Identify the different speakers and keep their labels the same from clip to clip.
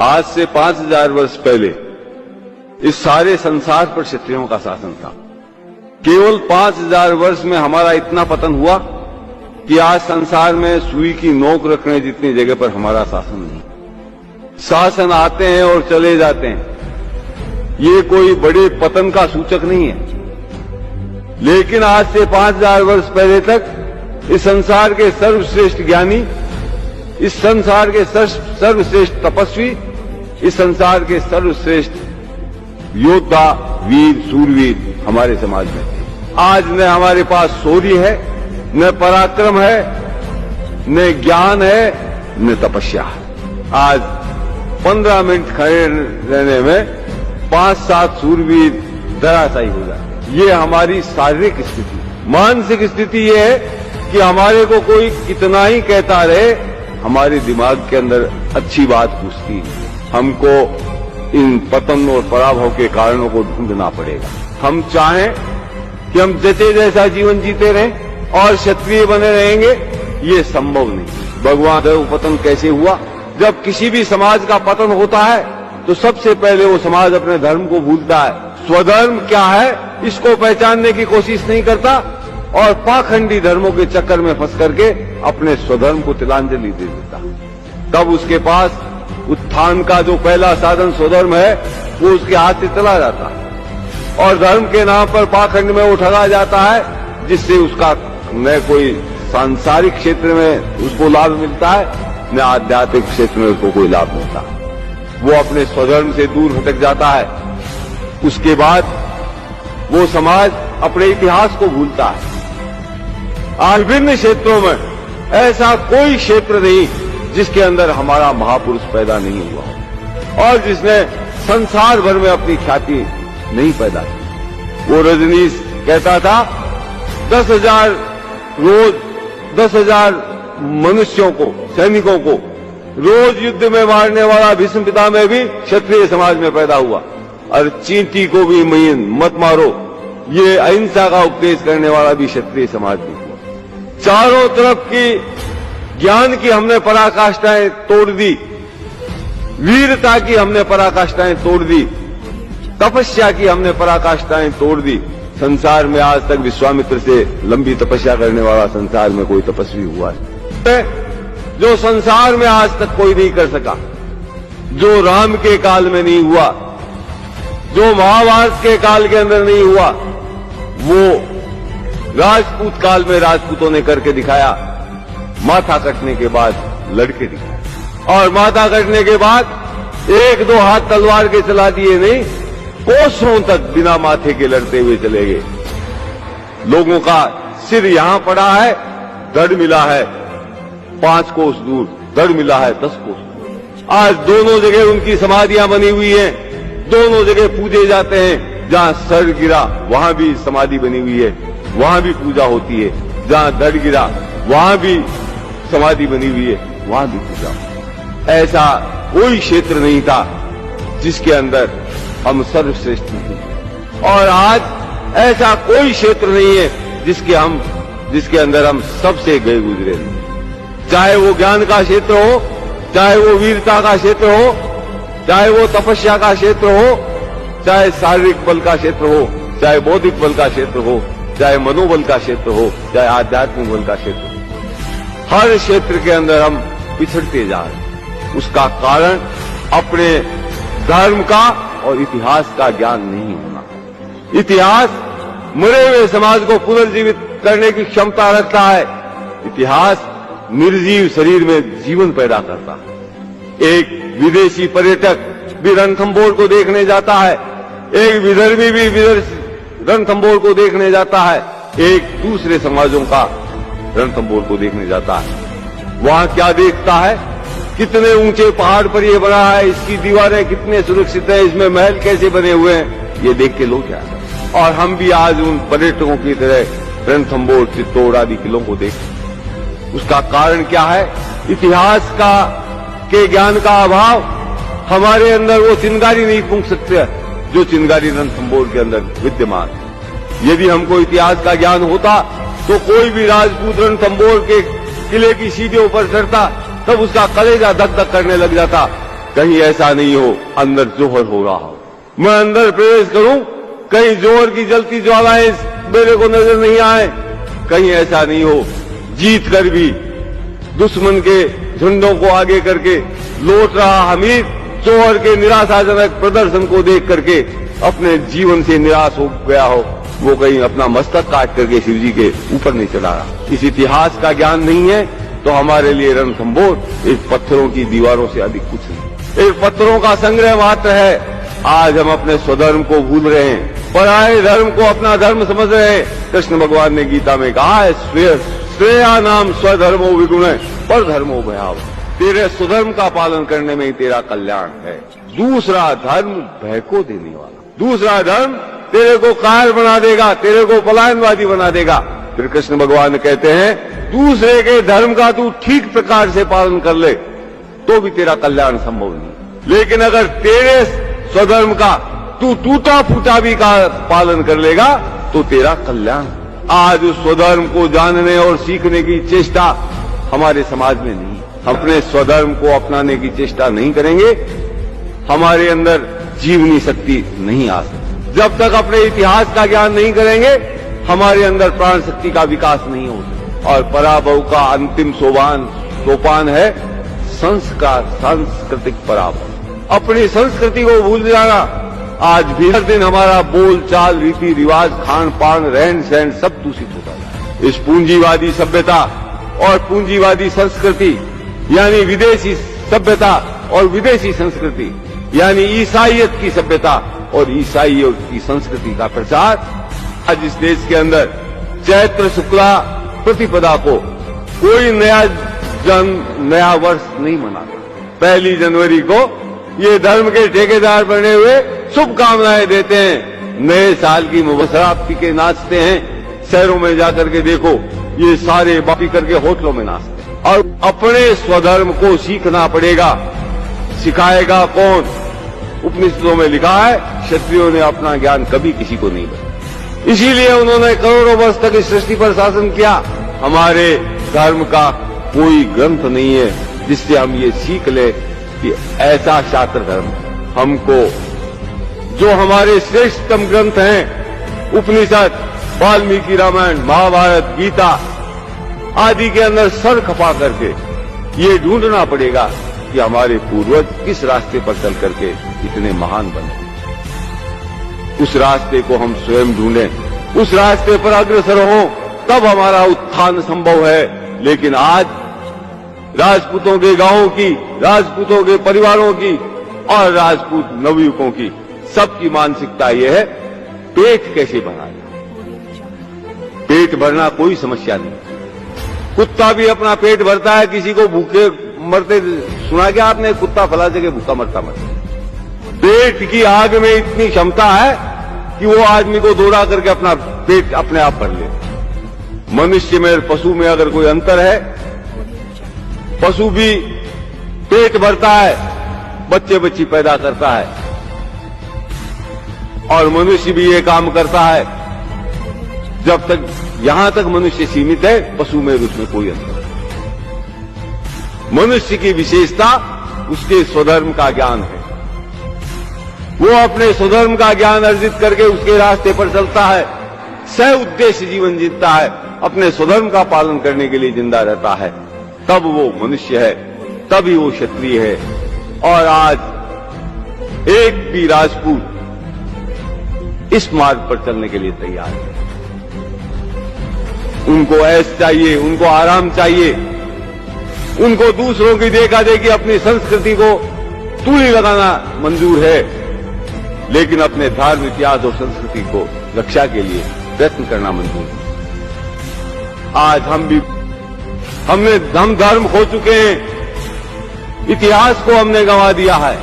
Speaker 1: आज से 5000 वर्ष पहले इस सारे संसार पर क्षत्रियों का शासन था। केवल 5000 वर्ष में हमारा इतना पतन हुआ कि आज संसार में सुई की नोक रखने जितनी जगह पर हमारा शासन नहीं। शासन आते हैं और चले जाते हैं, ये कोई बड़े पतन का सूचक नहीं है। लेकिन आज से 5000 वर्ष पहले तक इस संसार के सर्वश्रेष्ठ ज्ञानी, इस संसार के सर्वश्रेष्ठ तपस्वी, इस संसार के सर्वश्रेष्ठ योद्धा, वीर, सूरवीर हमारे समाज में थे। आज न हमारे पास शौर्य है, न पराक्रम है, न ज्ञान है, न तपस्या है। आज 15 मिनट खड़े रहने में 5-7 सूरवीर धराशायी हो जाते। ये हमारी शारीरिक स्थिति। मानसिक स्थिति ये है कि हमारे को कोई कितना ही कहता रहे, हमारे दिमाग के अंदर अच्छी बात घुसती है। हमको इन पतन और पराभव के कारणों को ढूंढना पड़ेगा। हम चाहें कि हम जैसे जैसा जीवन जीते रहें और क्षत्रिय बने रहेंगे, ये संभव नहीं। भगवान देव पतन कैसे हुआ? जब किसी भी समाज का पतन होता है तो सबसे पहले वो समाज अपने धर्म को भूलता है। स्वधर्म क्या है इसको पहचानने की कोशिश नहीं करता और पाखंडी धर्मों के चक्कर में फंस करके अपने स्वधर्म को तिलांजलि दे देता। तब उसके पास उत्थान का जो पहला साधन स्वधर्म है वो उसके हाथ से चला जाता है और धर्म के नाम पर पाखंड में वो ठगा जाता है, जिससे उसका न कोई सांसारिक क्षेत्र में उसको लाभ मिलता है, न आध्यात्मिक क्षेत्र में उसको कोई लाभ मिलता है। वो अपने स्वधर्म से दूर भटक जाता है। उसके बाद वो समाज अपने इतिहास को भूलता है। आज विभिन्न क्षेत्रों में ऐसा कोई क्षेत्र नहीं जिसके अंदर हमारा महापुरुष पैदा नहीं हुआ और जिसने संसार भर में अपनी ख्याति नहीं पैदा की। वो रजनीश कहता था 10,000 रोज 10,000 मनुष्यों को, सैनिकों को रोज युद्ध में मारने वाला भीष्म पितामह भी क्षत्रिय समाज में पैदा हुआ और चींटी को भी मत मारो, ये अहिंसा का उपदेश करने वाला भी क्षत्रिय समाज में हुआ। चारों तरफ की ज्ञान की हमने पराकाष्ठाएं तोड़ दी, वीरता की हमने पराकाष्ठाएं तोड़ दी, तपस्या की हमने पराकाष्ठाएं तोड़ दी। संसार में आज तक विश्वामित्र से लंबी तपस्या करने वाला संसार में कोई तपस्वी हुआ है जो संसार में आज तक कोई नहीं कर सका, जो राम के काल में नहीं हुआ, जो महाभारत के काल के अंदर नहीं हुआ, वो राजपूत काल में राजपूतों ने करके दिखाया। माथा कटने के बाद लड़के दिखाए और माथा कटने के बाद 1-2 हाथ तलवार के चला दिए नहीं, कोसों तक बिना माथे के लड़ते हुए चले गए। लोगों का सिर यहां पड़ा है, धड़ मिला है 5 कोस दूर, धड़ मिला है 10 कोस दूर। आज दोनों जगह उनकी समाधियां बनी हुई हैं, दोनों जगह पूजे जाते हैं। जहां सर गिरा वहां भी समाधि बनी हुई है, वहां भी पूजा होती है। जहां धड़ गिरा वहां भी समाधि बनी हुई है, वहां भी पूजा। ऐसा कोई क्षेत्र नहीं था जिसके अंदर हम सर्वश्रेष्ठ नहीं, और आज ऐसा कोई क्षेत्र नहीं है जिसके अंदर हम सबसे गए गुजरे नहीं। चाहे वो ज्ञान का क्षेत्र हो, चाहे वो वीरता का क्षेत्र हो, चाहे वो तपस्या का क्षेत्र हो, चाहे शारीरिक बल का क्षेत्र हो, चाहे बौद्धिक बल का क्षेत्र हो, चाहे मनोबल का क्षेत्र हो, चाहे आध्यात्मिक बल का क्षेत्र हो, हर क्षेत्र के अंदर हम पिछड़ते जा रहे हैं। उसका कारण अपने धर्म का और इतिहास का ज्ञान नहीं होना। इतिहास मरे हुए समाज को पुनर्जीवित करने की क्षमता रखता है। इतिहास निर्जीव शरीर में जीवन पैदा करता है। एक विदेशी पर्यटक भी रणथंभौर को देखने जाता है, एक विदर्भी भी रणथंभौर को देखने जाता है, एक दूसरे समाजों का रणथंभौर को देखने जाता है। वहां क्या देखता है? कितने ऊंचे पहाड़ पर ये बना है, इसकी दीवारें कितने सुरक्षित है, इसमें महल कैसे बने हुए हैं, ये देख के लोग जाते हैं। और हम भी आज उन पर्यटकों की तरह रणथंभौर, चित्तौड़ आदि किलों को देखते। उसका कारण क्या है? इतिहास के ज्ञान का अभाव। हमारे अंदर वो चिंगारी नहीं फूंक सकते जो चिंगारी रणथंभौर के अंदर विद्यमान। यदि हमको इतिहास का ज्ञान होता तो कोई भी राजपूत रणथंभौर के किले की सीढ़ियों पर चढ़ता तब उसका कलेजा धक धक करने लग जाता, कहीं ऐसा नहीं हो अंदर जोहर हो रहा हो, मैं अंदर प्रवेश करूं, कहीं जोहर की जलती ज्वालाएं मेरे को नजर नहीं आए, कहीं ऐसा नहीं हो जीत कर भी दुश्मन के झंडों को आगे करके लौट रहा हमीद जोहर के निराशाजनक प्रदर्शन को देख करके अपने जीवन से निराश हो गया हो, वो कहीं अपना मस्तक काट करके शिव जी के ऊपर नहीं चला रहा। इस इतिहास का ज्ञान नहीं है तो हमारे लिए रणथंभौर एक पत्थरों की दीवारों से अधिक कुछ नहीं, एक पत्थरों का संग्रह मात्र है। आज हम अपने स्वधर्म को भूल रहे हैं, पराये धर्म को अपना धर्म समझ रहे हैं। कृष्ण भगवान ने गीता में कहा है, श्रेया नाम स्वधर्मो विगुण पर धर्मो भयाव, तेरे स्वधर्म का पालन करने में ही तेरा कल्याण है। दूसरा धर्म भय को देने वाला, दूसरा धर्म तेरे को कायर बना देगा, तेरे को पलायनवादी बना देगा। फिर कृष्ण भगवान कहते हैं, दूसरे के धर्म का तू ठीक प्रकार से पालन कर ले तो भी तेरा कल्याण संभव नहीं, लेकिन अगर तेरे स्वधर्म का तू टूटा फूटा भी का पालन कर लेगा तो तेरा कल्याण। आज उस स्वधर्म को जानने और सीखने की चेष्टा हमारे समाज में नहीं। अपने स्वधर्म को अपनाने की चेष्टा नहीं करेंगे, हमारे अंदर जीवनी शक्ति नहीं आ सकती। जब तक अपने इतिहास का ज्ञान नहीं करेंगे, हमारे अंदर प्राण शक्ति का विकास नहीं हो सकता। और पराभव का अंतिम सोपान है संस्कार, सांस्कृतिक पराभव। अपनी संस्कृति को भूल जाना। आज भी हर दिन हमारा बोल चाल, रीति रिवाज, खान पान, रहन सहन सब दूषित होता है। इस पूंजीवादी सभ्यता और पूंजीवादी संस्कृति यानी विदेशी सभ्यता और विदेशी संस्कृति यानी ईसाईयत की सभ्यता और ईसाईयत की संस्कृति का प्रचार आज इस देश के अंदर चैत्र शुक्ला प्रतिपदा को कोई नया वर्ष नहीं मनाता। 1 जनवरी को ये धर्म के ठेकेदार बने हुए शुभकामनाएं देते हैं, नए साल की शराब पी के नाचते हैं। शहरों में जाकर के देखो, ये सारे बापी करके होटलों में नाचते हैं। और अपने स्वधर्म को सीखना पड़ेगा। सिखाएगा कौन? उपनिषदों में लिखा है, क्षत्रियों ने अपना ज्ञान कभी किसी को नहीं बताया, इसीलिए उन्होंने करोड़ों वर्ष तक इस सृष्टि पर शासन किया। हमारे धर्म का कोई ग्रंथ नहीं है जिससे हम ये सीख ले कि ऐसा शास्त्र धर्म हमको, जो हमारे श्रेष्ठतम ग्रंथ हैं उपनिषद, वाल्मीकि रामायण, महाभारत, गीता आदि के अंदर सर खपा करके ये ढूंढना पड़ेगा कि हमारे पूर्वज किस रास्ते पर चल करके इतने महान बने। उस रास्ते को हम स्वयं ढूंढें, उस रास्ते पर अग्रसर हों, तब हमारा उत्थान संभव है। लेकिन आज राजपूतों के गांवों की, राजपूतों के परिवारों की और राजपूत नवयुवकों की सबकी मानसिकता यह है, पेट कैसे भरा जाए। पेट भरना कोई समस्या नहीं, कुत्ता भी अपना पेट भरता है। किसी को भूखे मरते सुना क्या आपने? कुत्ता फला जगह भूखा मरता मरता। पेट की आग में इतनी क्षमता है कि वो आदमी को दौड़ा करके अपना पेट अपने आप भर ले। मनुष्य में और पशु में अगर कोई अंतर है, पशु भी पेट भरता है, बच्चे बच्ची पैदा करता है, और मनुष्य भी ये काम करता है। जब तक यहां तक मनुष्य सीमित है, पशु में उसमें कोई अंतर नहीं। मनुष्य की विशेषता उसके स्वधर्म का ज्ञान है। वो अपने स्वधर्म का ज्ञान अर्जित करके उसके रास्ते पर चलता है, सह उद्देश्य जीवन जीता है, अपने स्वधर्म का पालन करने के लिए जिंदा रहता है, तब वो मनुष्य है, तभी वो क्षत्रिय है। और आज एक भी राजपूत इस मार्ग पर चलने के लिए तैयार है। उनको ऐश चाहिए, उनको आराम चाहिए, उनको दूसरों की देखा देखी अपनी संस्कृति को तूली लगाना मंजूर है, लेकिन अपने धर्म, इतिहास और संस्कृति को रक्षा के लिए प्रयत्न करना मंजूर है। आज हम धर्म खो चुके हैं, इतिहास को हमने गंवा दिया है।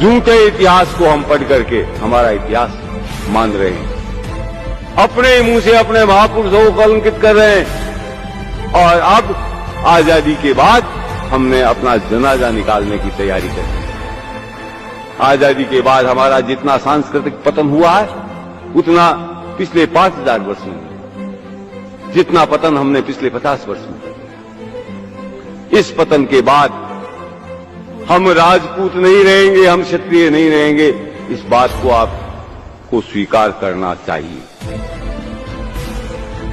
Speaker 1: झूठे इतिहास को हम पढ़ करके हमारा इतिहास मान रहे हैं, अपने मुंह से अपने महापुरुषों को कलंकित कर रहे हैं। और अब आजादी के बाद हमने अपना जनाजा निकालने की तैयारी कर ली। आजादी के बाद हमारा जितना सांस्कृतिक पतन हुआ है, उतना पिछले 5000 वर्ष में, जितना पतन हमने पिछले 50 वर्ष में। इस पतन के बाद हम राजपूत नहीं रहेंगे, हम क्षत्रिय नहीं रहेंगे, इस बात को आपको स्वीकार करना चाहिए।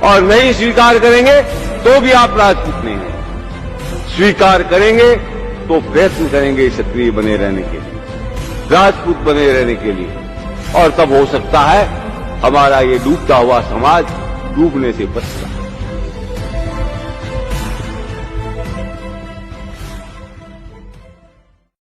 Speaker 1: और नहीं स्वीकार करेंगे तो भी आप राजपूत नहीं हैं। स्वीकार करेंगे तो प्रयत्न करेंगे क्षत्रिय बने रहने के लिए, राजपूत बने रहने के लिए, और तब हो सकता है हमारा ये डूबता हुआ समाज डूबने से बच सकता है।